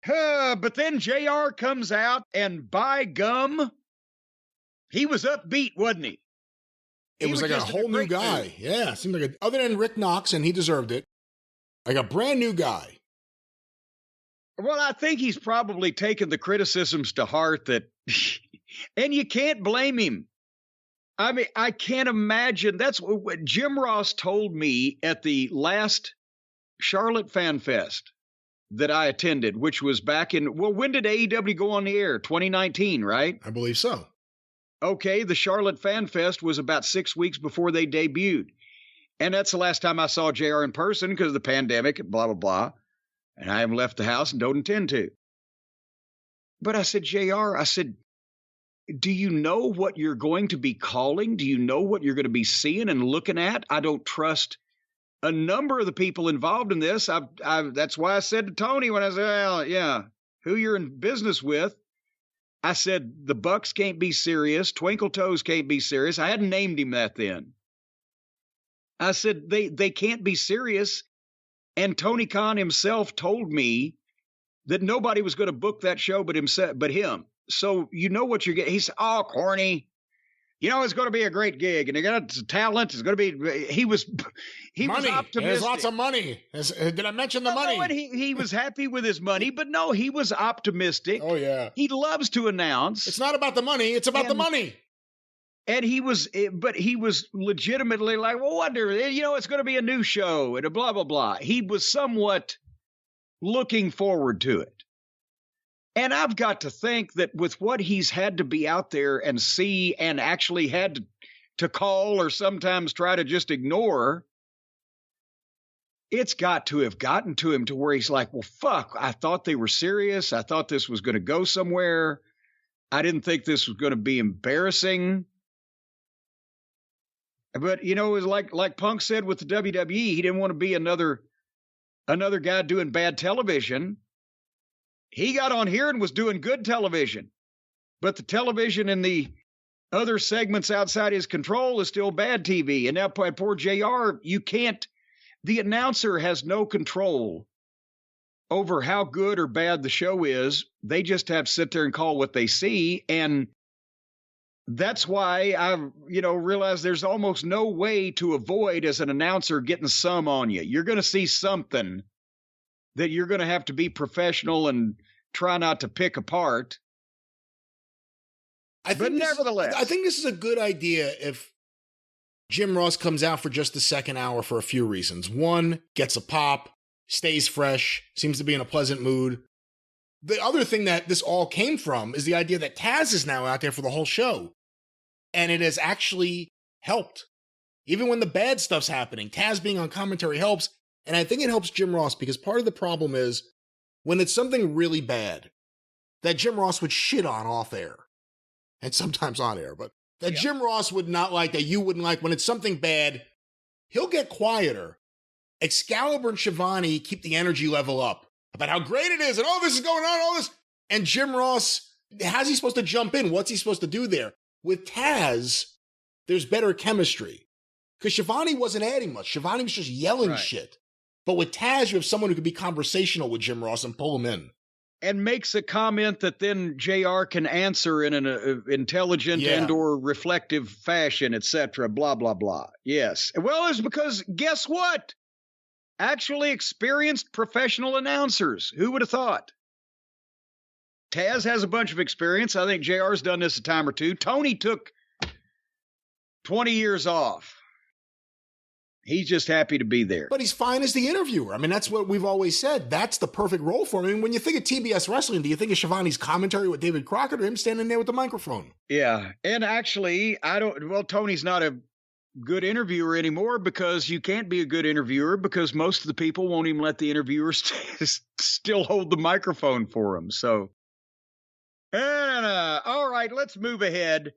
But then JR comes out, and by gum, he was upbeat, wasn't he? It was like a whole new guy. Mood. Yeah, seemed like other than Rick Knox, and he deserved it, like a brand new guy. Well, I think he's probably taken the criticisms to heart that, and you can't blame him. I mean, I can't imagine. That's what Jim Ross told me at the last Charlotte Fan Fest that I attended, which was back in, well, when did AEW go on the air? 2019, right? I believe so. Okay, the Charlotte Fan Fest was about 6 weeks before they debuted. And that's the last time I saw JR in person because of the pandemic and blah, blah, blah. And I haven't left the house and don't intend to. But I said, JR, I said, do you know what you're going to be calling? Do you know what you're going to be seeing and looking at? I don't trust a number of the people involved in this. That's why I said to Tony when I said, well, yeah, who you're in business with. I said, the Bucks can't be serious. Twinkle Toes can't be serious. I hadn't named him that then. I said, they can't be serious. And Tony Khan himself told me that nobody was going to book that show but him. So you know what you're getting. He said, oh, corny. You know, it's going to be a great gig, and they got talent. It's going to be. He was optimistic. There's lots of money. Did I mention the money? No, and he was happy with his money, but no, he was optimistic. Oh yeah, he loves to announce. It's not about the money; it's about the money. And he was legitimately like, well, wonder, it's going to be a new show and a blah blah blah. He was somewhat looking forward to it. And I've got to think that with what he's had to be out there and see and actually had to call or sometimes try to just ignore, it's got to have gotten to him to where he's like, well, fuck, I thought they were serious. I thought this was going to go somewhere. I didn't think this was going to be embarrassing. But, it was like Punk said with the WWE, he didn't want to be another guy doing bad television. He got on here and was doing good television, but the television in the other segments outside his control is still bad TV. And now poor JR, the announcer has no control over how good or bad the show is. They just have to sit there and call what they see. And that's why I've, realized there's almost no way to avoid as an announcer getting some on you. You're going to see something that you're going to have to be professional and try not to pick apart. Nevertheless, I think this is a good idea if Jim Ross comes out for just the second hour for a few reasons. One, gets a pop, stays fresh, seems to be in a pleasant mood. The other thing that this all came from is the idea that Taz is now out there for the whole show. And it has actually helped. Even when the bad stuff's happening, Taz being on commentary helps. And I think it helps Jim Ross because part of the problem is when it's something really bad that Jim Ross would shit on off air and sometimes on air, but that Jim Ross would not like, that you wouldn't like, when it's something bad, he'll get quieter. Excalibur and Shivani keep the energy level up about how great it is and this is going on, all this. And Jim Ross, how's he supposed to jump in? What's he supposed to do there? With Taz, there's better chemistry because Shivani wasn't adding much. Shivani was just yelling shit. But with Taz, you have someone who could be conversational with Jim Ross and pull him in. And makes a comment that then JR can answer in an intelligent and or reflective fashion, etc., blah, blah, blah. Yes. Well, it's because, guess what? Actually experienced professional announcers. Who would have thought? Taz has a bunch of experience. I think JR's done this a time or two. Tony took 20 years off. He's just happy to be there. But he's fine as the interviewer. I mean, that's what we've always said. That's the perfect role for him. I mean, when you think of TBS Wrestling, do you think of Shivani's commentary with David Crockett or him standing there with the microphone? Yeah. And actually, Tony's not a good interviewer anymore because you can't be a good interviewer because most of the people won't even let the interviewer still hold the microphone for him. So, all right, let's move ahead.